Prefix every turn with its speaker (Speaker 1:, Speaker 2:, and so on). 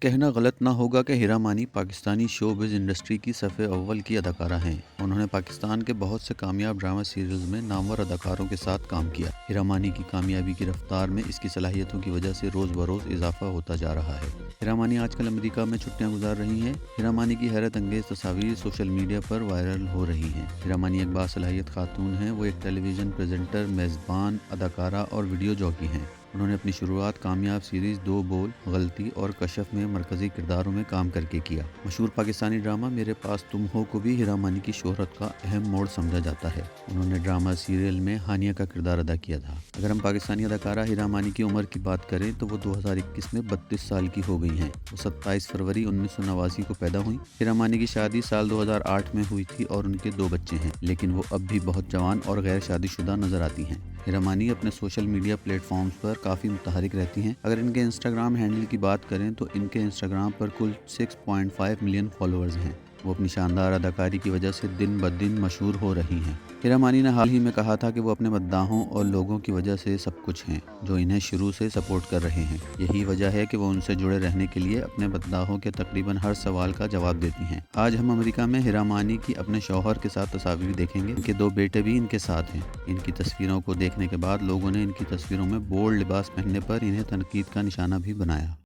Speaker 1: कहना गलत ना होगा कि हीरा मानी पाकिस्तानी शोबिज़ इंडस्ट्री की सफ़े अव्वल की अदाकारा हैं। उन्होंने पाकिस्तान के बहुत से कामयाब ड्रामा सीरियल्स में नामवर अदाकारों के साथ काम किया। हीरा मानी की कामयाबी की रफ्तार में इसकी सलाहियतों की वजह से रोज़ बरोज़ इजाफा होता जा रहा है। हीरा मानी आजकल अमेरिका में छुट्टियां गुजार रही हैं। हीरा मानी की हैरत अंगेज़ तस्वीर सोशल मीडिया पर वायरल हो रही हैं। हीरा मानी एक बासलाहियत खातून हैं। वो एक टेलीविज़न प्रेजेंटर, मेज़बान, अदाकारा और वीडियो जॉकी हैं। उन्होंने अपनी शुरुआत कामयाब सीरीज़ दो बोल, गलती और कशफ में मरकज़ी किरदारों में काम करके किया। मशहूर पाकिस्तानी ड्रामा मेरे पास तुम हो को भी हीरा मानी की शोहरत का अहम मोड़ समझा जाता है। उन्होंने ड्रामा सीरियल में हानिया का किरदार अदा किया था। अगर हम पाकिस्तानी अदाकारा हीरा मानी की उम्र की बात करें तो वो 2021 में 32 साल की हो गई हैं। वो 27 फरवरी 1989 को पैदा हुई। हीरा मानी की शादी साल 2008 में हुई थी और उनके 2 बच्चे हैं, लेकिन वो अब भी बहुत जवान और गैर शादीशुदा नजर आती हैं। हीरा मानी अपने सोशल मीडिया प्लेटफॉर्म्स पर काफ़ी मुतहरिक रहती हैं। अगर इनके इंस्टाग्राम हैंडल की बात करें तो इनके इंस्टाग्राम पर कुल 6.5 मिलियन फॉलोअर्स हैं। वो अपनी शानदार अदाकारी की वजह से दिन ब दिन मशहूर हो रही हैं। हीरा मानी ने हाल ही में कहा था कि वो अपने मद्दाहों और लोगों की वजह से सब कुछ हैं, जो इन्हें शुरू से सपोर्ट कर रहे हैं। यही वजह है कि वो उनसे जुड़े रहने के लिए अपने मद्दाहों के तकरीबन हर सवाल का जवाब देती हैं। आज हम अमेरिका में हीरा मानी की अपने शौहर के साथ तस्वीर देखेंगे। इनके 2 बेटे भी इनके साथ हैं। इनकी तस्वीरों को देखने के बाद लोगों ने इनकी तस्वीरों में बोल्ड लिबास पहनने पर इन्हें तनकीद का निशाना भी बनाया।